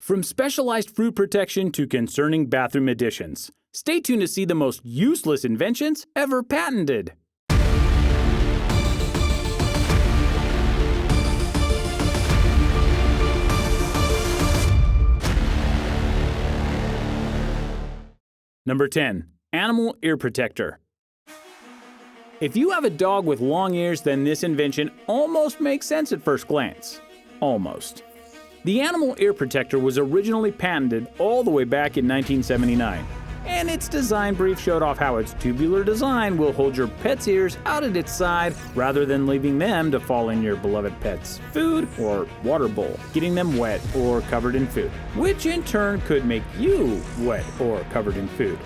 From specialized fruit protection to concerning bathroom additions, stay tuned to see the most useless inventions ever patented. Number 10. Animal Ear Protector. If you have a dog with long ears, then this invention almost makes sense at first glance. Almost. The animal ear protector was originally patented all the way back in 1979, and its design brief showed off how its tubular design will hold your pet's ears out at its side rather than leaving them to fall in your beloved pet's food or water bowl, getting them wet or covered in food, which in turn could make you wet or covered in food.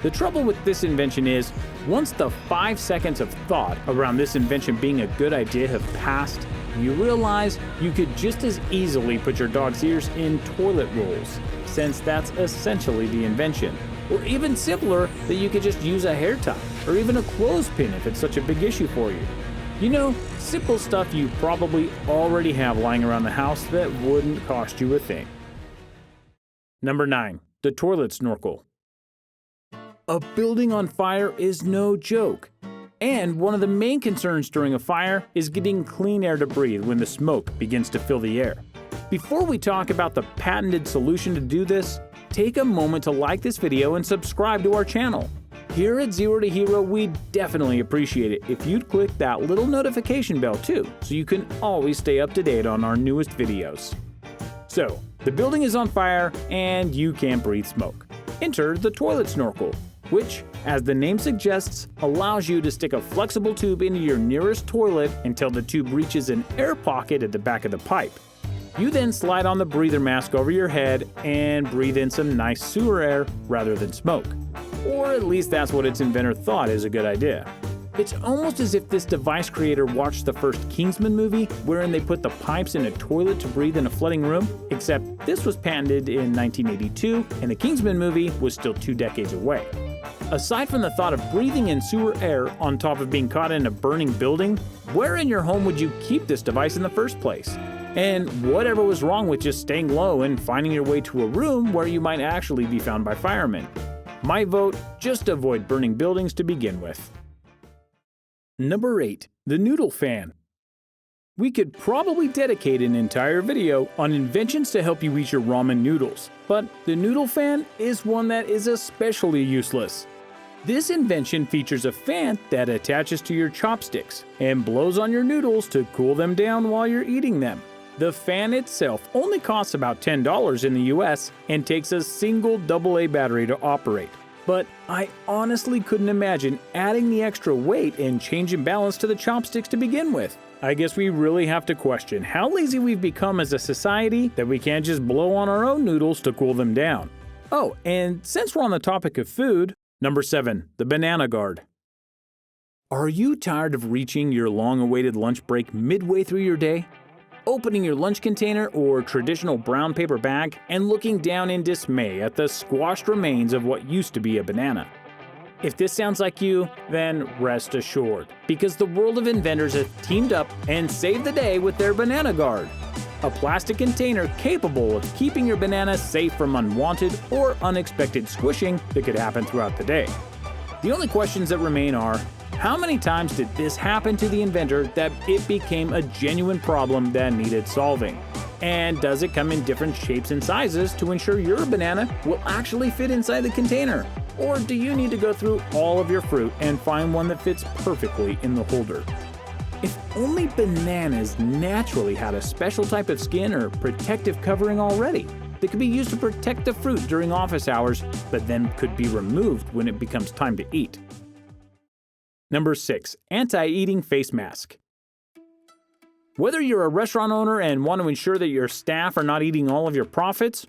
The trouble with this invention is, once the 5 seconds of thought around this invention being a good idea have passed, you realize you could just as easily put your dog's ears in toilet rolls, since that's essentially the invention. Or even simpler, that you could just use a hair tie, or even a clothespin if it's such a big issue for you. You know, simple stuff you probably already have lying around the house that wouldn't cost you a thing. Number 9. The toilet snorkel. A building on fire is no joke. And one of the main concerns during a fire is getting clean air to breathe when the smoke begins to fill the air. Before we talk about the patented solution to do this, take a moment to like this video and subscribe to our channel. Here at Zero to Hero, we'd definitely appreciate it if you'd click that little notification bell too, so you can always stay up to date on our newest videos. So, the building is on fire and you can't breathe smoke. Enter the toilet snorkel, which, as the name suggests, allows you to stick a flexible tube into your nearest toilet until the tube reaches an air pocket at the back of the pipe. You then slide on the breather mask over your head and breathe in some nice sewer air rather than smoke. Or at least that's what its inventor thought is a good idea. It's almost as if this device creator watched the first Kingsman movie, wherein they put the pipes in a toilet to breathe in a flooding room, except this was patented in 1982 and the Kingsman movie was still 2 decades away. Aside from the thought of breathing in sewer air on top of being caught in a burning building, where in your home would you keep this device in the first place? And whatever was wrong with just staying low and finding your way to a room where you might actually be found by firemen? My vote, just avoid burning buildings to begin with. Number 8. The Noodle Fan. We could probably dedicate an entire video on inventions to help you eat your ramen noodles, but the Noodle Fan is one that is especially useless. This invention features a fan that attaches to your chopsticks and blows on your noodles to cool them down while you're eating them. The fan itself only costs about $10 in the US and takes a single AA battery to operate. But I honestly couldn't imagine adding the extra weight and change in balance to the chopsticks to begin with. I guess we really have to question how lazy we've become as a society that we can't just blow on our own noodles to cool them down. Oh, and since we're on the topic of food, Number 7. The Banana Guard. Are you tired of reaching your long-awaited lunch break midway through your day? Opening your lunch container or traditional brown paper bag and looking down in dismay at the squashed remains of what used to be a banana? If this sounds like you, then rest assured, because the world of inventors has teamed up and saved the day with their Banana Guard, a plastic container capable of keeping your banana safe from unwanted or unexpected squishing that could happen throughout the day. The only questions that remain are, how many times did this happen to the inventor that it became a genuine problem that needed solving? And does it come in different shapes and sizes to ensure your banana will actually fit inside the container? Or do you need to go through all of your fruit and find one that fits perfectly in the holder? If only bananas naturally had a special type of skin or protective covering already that could be used to protect the fruit during office hours, but then could be removed when it becomes time to eat. Number 6. Anti-Eating Face Mask. Whether you're a restaurant owner and want to ensure that your staff are not eating all of your profits,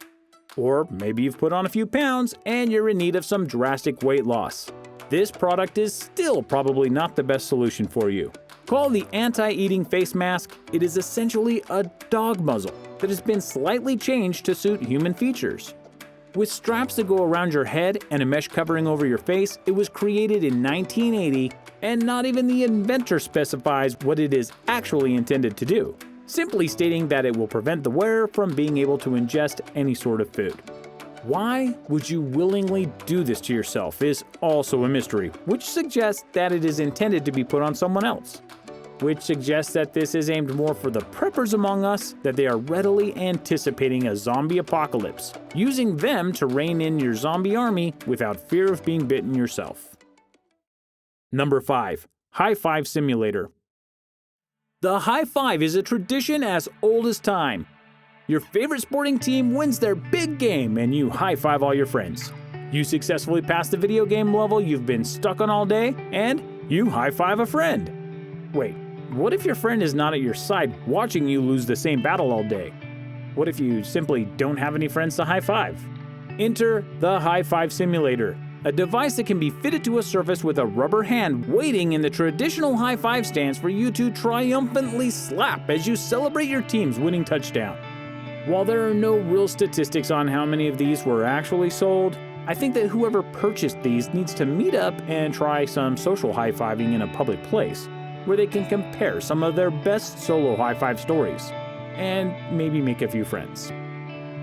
or maybe you've put on a few pounds and you're in need of some drastic weight loss, this product is still probably not the best solution for you. Called the Anti-Eating Face Mask, it is essentially a dog muzzle that has been slightly changed to suit human features. With straps that go around your head and a mesh covering over your face, it was created in 1980, and not even the inventor specifies what it is actually intended to do. simply stating that it will prevent the wearer from being able to ingest any sort of food. Why would you willingly do this to yourself is also a mystery, which suggests that it is intended to be put on someone else. Which suggests that this is aimed more for the preppers among us, that they are readily anticipating a zombie apocalypse, using them to rein in your zombie army without fear of being bitten yourself. Number 5. HighFive Simulator. The high-five is a tradition as old as time. Your favorite sporting team wins their big game and you high-five all your friends. You successfully pass the video game level you've been stuck on all day, and you high-five a friend. Wait, what if your friend is not at your side watching you lose the same battle all day? What if you simply don't have any friends to high-five? Enter the HighFive Simulator, a device that can be fitted to a surface with a rubber hand waiting in the traditional high-five stance for you to triumphantly slap as you celebrate your team's winning touchdown. While there are no real statistics on how many of these were actually sold, I think that whoever purchased these needs to meet up and try some social high-fiving in a public place, where they can compare some of their best solo high-five stories, and maybe make a few friends.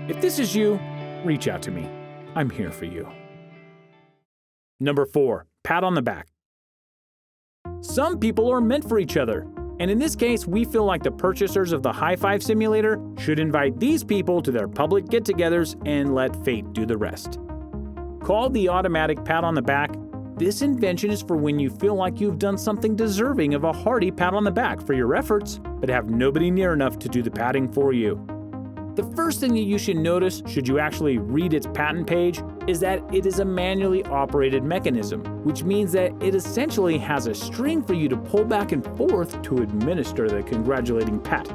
If this is you, reach out to me. I'm here for you. Number 4. Pat on the back. Some people are meant for each other. And in this case, we feel like the purchasers of the HighFive Simulator should invite these people to their public get-togethers and let fate do the rest. Called the automatic pat on the back, this invention is for when you feel like you've done something deserving of a hearty pat on the back for your efforts, but have nobody near enough to do the patting for you. The first thing that you should notice, should you actually read its patent page, is that it is a manually operated mechanism, which means that it essentially has a string for you to pull back and forth to administer the congratulating pat.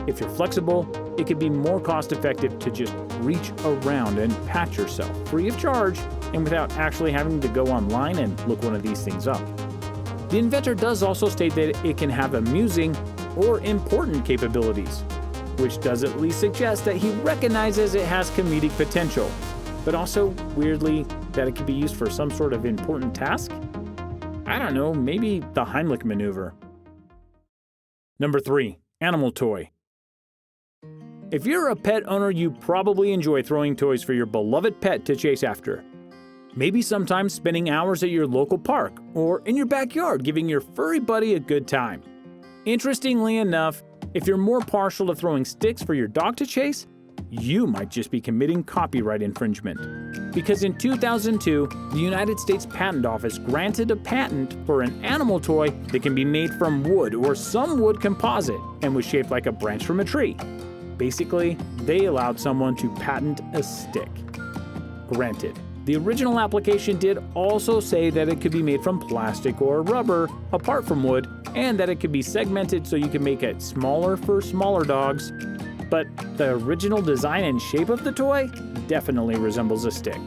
If you're flexible, it could be more cost-effective to just reach around and pat yourself free of charge and without actually having to go online and look one of these things up. The inventor does also state that it can have amusing or important capabilities, which does at least suggest that he recognizes it has comedic potential, but also, weirdly, that it could be used for some sort of important task? I don't know, maybe the Heimlich maneuver. Number 3. Animal toy. If you're a pet owner, you probably enjoy throwing toys for your beloved pet to chase after. Maybe sometimes spending hours at your local park or in your backyard giving your furry buddy a good time. Interestingly enough, if you're more partial to throwing sticks for your dog to chase, you might just be committing copyright infringement. Because in 2002, the United States Patent Office granted a patent for an animal toy that can be made from wood or some wood composite and was shaped like a branch from a tree. Basically, they allowed someone to patent a stick. Granted, the original application did also say that it could be made from plastic or rubber, apart from wood, and that it could be segmented so you can make it smaller for smaller dogs. But the original design and shape of the toy definitely resembles a stick.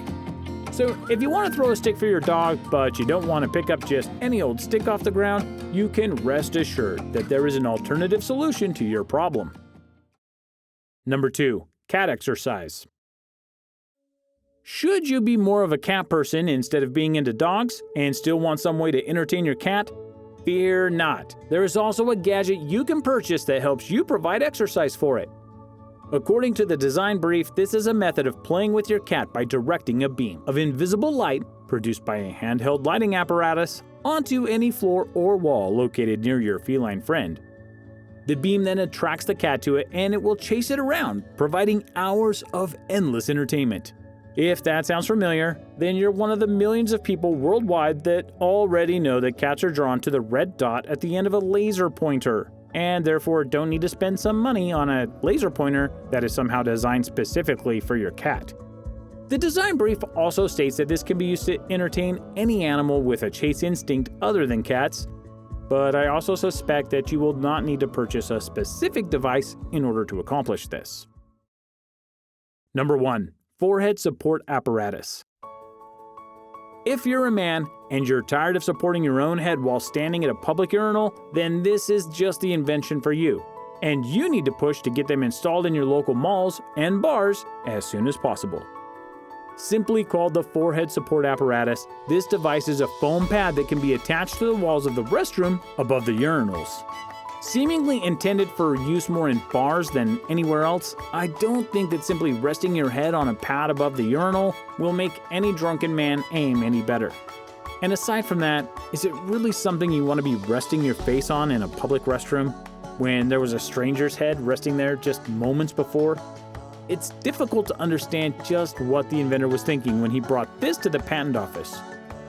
So if you want to throw a stick for your dog, but you don't want to pick up just any old stick off the ground, you can rest assured that there is an alternative solution to your problem. Number 2. Cat exercise. Should you be more of a cat person instead of being into dogs and still want some way to entertain your cat? Fear not. There is also a gadget you can purchase that helps you provide exercise for it. According to the design brief, this is a method of playing with your cat by directing a beam of invisible light produced by a handheld lighting apparatus onto any floor or wall located near your feline friend. The beam then attracts the cat to it and it will chase it around, providing hours of endless entertainment. If that sounds familiar, then you're one of the millions of people worldwide that already know that cats are drawn to the red dot at the end of a laser pointer, and therefore don't need to spend some money on a laser pointer that is somehow designed specifically for your cat. The design brief also states that this can be used to entertain any animal with a chase instinct other than cats, but I also suspect that you will not need to purchase a specific device in order to accomplish this. Number 1. Forehead support apparatus. If you're a man and you're tired of supporting your own head while standing at a public urinal, then this is just the invention for you. And you need to push to get them installed in your local malls and bars as soon as possible. Simply called the forehead support apparatus, this device is a foam pad that can be attached to the walls of the restroom above the urinals. Seemingly intended for use more in bars than anywhere else, I don't think that simply resting your head on a pad above the urinal will make any drunken man aim any better. And aside from that, is it really something you want to be resting your face on in a public restroom when there was a stranger's head resting there just moments before? It's difficult to understand just what the inventor was thinking when he brought this to the patent office,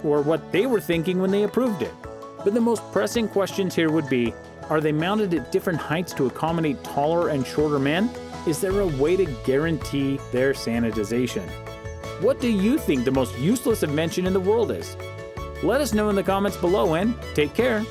or what they were thinking when they approved it. But the most pressing questions here would be, are they mounted at different heights to accommodate taller and shorter men? Is there a way to guarantee their sanitization? What do you think the most useless invention in the world is? Let us know in the comments below and take care.